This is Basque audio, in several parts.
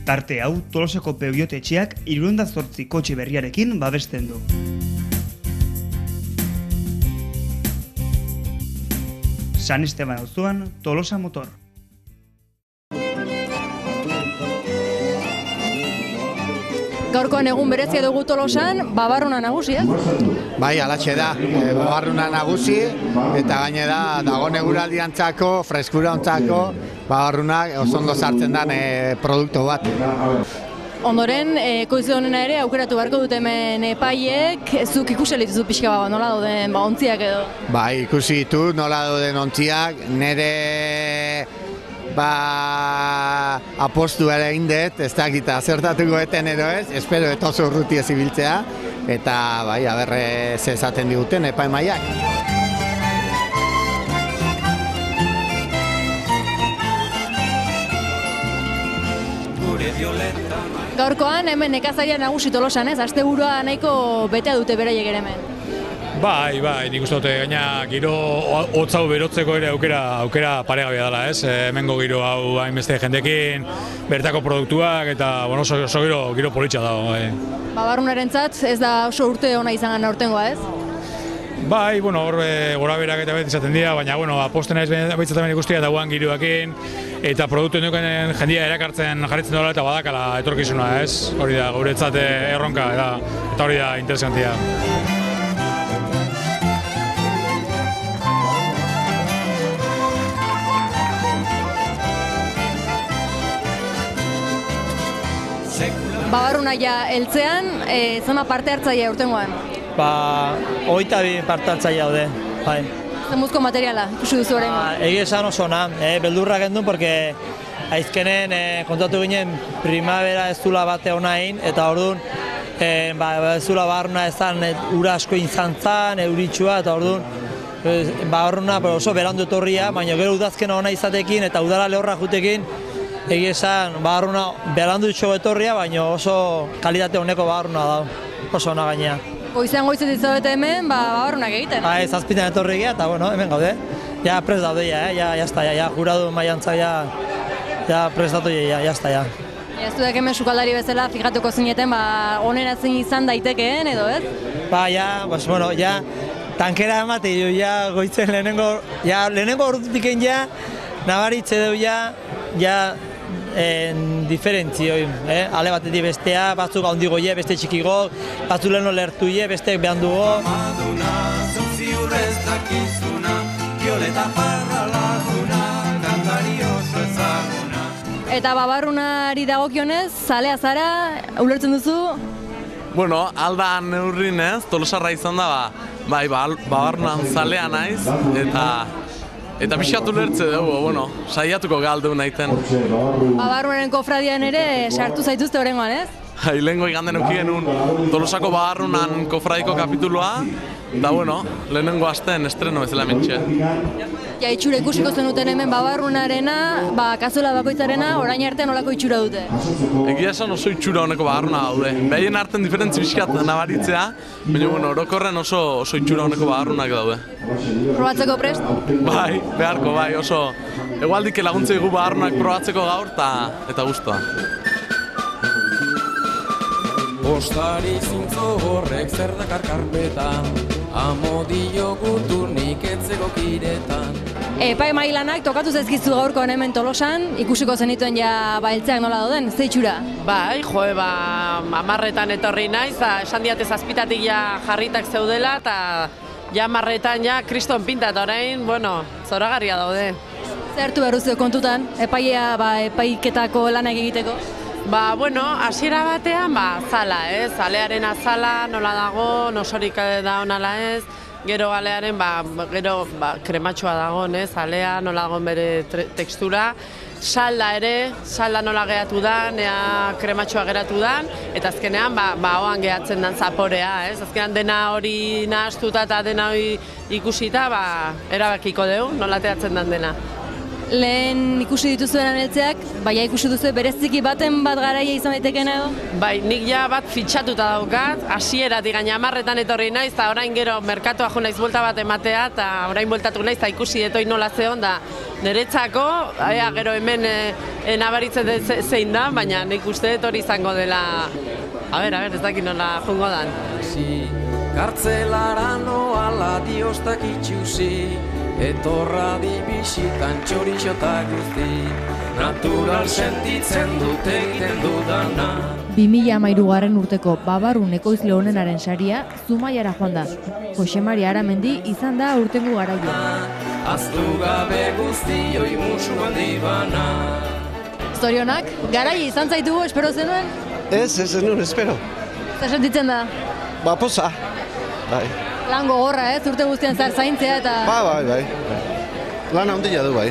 Tarte hau Tolosako Pebiotetxeak 78 kotxe berriarekin babesten du. San Esteban auzoan Tolosa Motor. Gaurkoan egun berezia dugu Tolosan, babarruna nagusi, ez? Bai, alatxe da, babarruna nagusi, eta gainera dagoen eguraldiantzako, freskurantzako, babarrunak oso ondo sartzen den produktu bat. Ondoren, ekoizio honena ere aukeratu beharko dute hemen epaiek, zuk ikusi dituzu pixka nola dauden ontziak edo? Bai, ikusi ditu nola dauden ontziak, nire apostu ere egin dut, ez dakita zertatuko eten edo ez, espero eta oso urruti ez ibiltzea, eta bai, aberre ze esaten diguten epaimaiak. Gaurkoan hemen nekazaria nagusi Tolosan, ez? Asteburua nahiko betea dute beraiek ere hemen. Bai, nik uste dute gaina giro hotzau berotzeko ere aukera paregabea dela, ez? Hemengo giro hau hainbeste jendekin, bertako produktuak eta oso giro politxa dago. Babarrunarentzat ez da oso urte ona izan gana aurtengoa, ez? Bai, hor gora berak eta beti izaten dira, baina aposten ez behitzaten ikustia eta guan giroakin eta produktu duken jendia erakartzen jarritzen dola eta badakala etorkizuna, ez? Hori da, guretzat erronka eta hori da interesantia. Babarruna ja heltzean, zema parte hartzailea aurtengoan? 22 parte hartzailea daude, bai. Zemuzko materiala, ikusi duzu horrengo? Egia esan oso ona, beldurra gendun, porque aizkenen kontatu ginen primavera ez zula bate hona egin, eta orduan ez zula babarruna ezan ura asko izan zan, euritsua, eta orduan babarruna oso berandu etorria, baina gero udazkena ona izatekin eta udara lehorra jutekin, egia esan, babarruna berandu itxo etorria, baina oso kalitate honeko babarruna da, oso ona gainea. Goizean goizetik zaudete hemen, babarrunak egiten? Bai, zazpitan etorri egia, eta hemen gaude. Ja, prest daude, ja, juradu maiantza, ja, prestatu, ja, ja. Ez dudak hemen sukaldari bezala, fijatuko zineten, oneratzen izan daitekeen, edo ez? Ja, tankera emate, ja, goitzen lehenengo ordutik ja, nabaritze dugu, ja, diferentzioi, ale batetik bestea, batzuk handigo beste txikigo, batzuk leheno lertuie, besteek behan dugu. Eta babarrunari dagokionez, zalea zara, ulertzen duzu? Aldan neurrin ez, Tolosarra izan da, babarrunan zalea naiz, eta pixatu lertze dugu, saiatuko galdu nahiten. Babarrunaren kofradian ere sartu zaituzte horrengoan, ez? Lehengo iganden uki genuen Tolosako babarrunan kofradiko kapituloa, eta lehenengo asten estreno bezala mentxe. Ja, itxura ikusiko zenuten hemen babarrunarena, kazuela bakoitzarena, orain arte nolako itxura dute? Egia esan oso itxura honeko babarruna daude. Behien arten diferentzi bizkat nabaritzea, baina orokorren oso itxura honeko babarrunak daude. Probatzeko prest? Bai, beharko, oso. Egualdik laguntze dugu babarrunak probatzeko gaur eta guztua. Postari zintzo horrek zer dakar karpetan, amodio kulturnik etzeko kiretan. Epai mailanak tokatu zezkizu gaurkoan hemen Tolosan, ikusiko zenituen ja heltzeak nola dauden, ze itxura? Bai, amarretan etorri naiz, esan diate zazpitatik ja jarritak zeudela, eta ja amarretan ja kriston pintat orain, zoragarria daude. Zertu berruzio kontutan, epaiketako lanak egiteko? Hasiera batean, zala, zalearen azala, nola dago, nosorik da onala ez, gero alearen, krematxoa dago, zalea, nola dago bere tekstura, salda ere, salda nola geratu da, nea krematxoa geratu da, eta azkenean, hoan geratzen den zaporea, azkenean dena hori nahaztuta eta dena hori ikusita, erabakiko dugu, nola teatzen den dena. lehen ikusi dituzuen aneltzeak, baina ikusi duzu bereziki baten bat garaia izan daitekeena edo? Bai, nik ja bat fitxatuta daukat, hasieratik gaina 10etan etorri naiz, eta orain gero merkatua jo naiz buelta bat ematea, eta orain bueltatu naiz, eta ikusi detoi nola zeon, da niretzako, gero hemen nabaritzen zein da, baina nik uste dut hori izango dela, a ber, ez dakit nola jungo dan. Kartzelara noala diostak itxusi, etorra dibisitan txorixotak guzti, natural sentitzen dut egiten dudana. 2013 urteko Babarrun ekoizle honenaren saria Zumaiara joan da. Jose Mari Aramendi izan da urtengo garaia. Aztu gabe guztioi musu handi bana. Zorionak, garaia izan zaitugu, espero zenuen? Ez nuen, espero. Zer sentitzen da? Ba, poza. Bai. Lan gogorra, urte guztian zar zaintzea eta... Bai. Lan handia du, bai.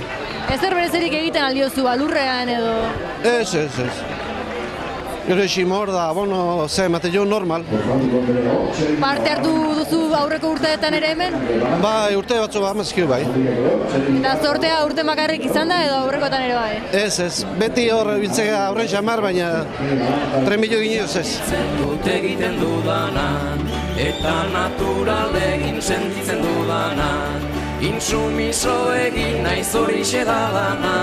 Ezer berezerik egiten aldiozu, alurrean edo... Ez. Gero esimor da, ze emate jo normal. Parte hartu duzu aurreko urteetan ere hemen? Bai, urte batzu amazkiu, bai. Eta zortea urte makarrik izan da edo aurrekotan ere bai? Ez. Beti hor biltzea aurren xamar, baina 3 milio inoz ez. Dut egiten dudanan, eta natural egin sentitzen dudanan, intsumiso egin naiz horixe da dana,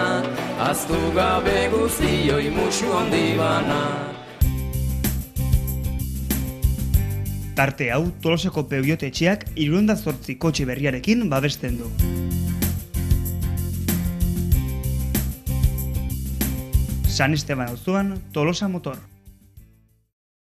aztu gabe guztioi musu handi bana. Tarte hau Tolosako Peugeot-etxeak 78 kotxe berriarekin babesten du. San Esteban auzoan Tolosa Motor.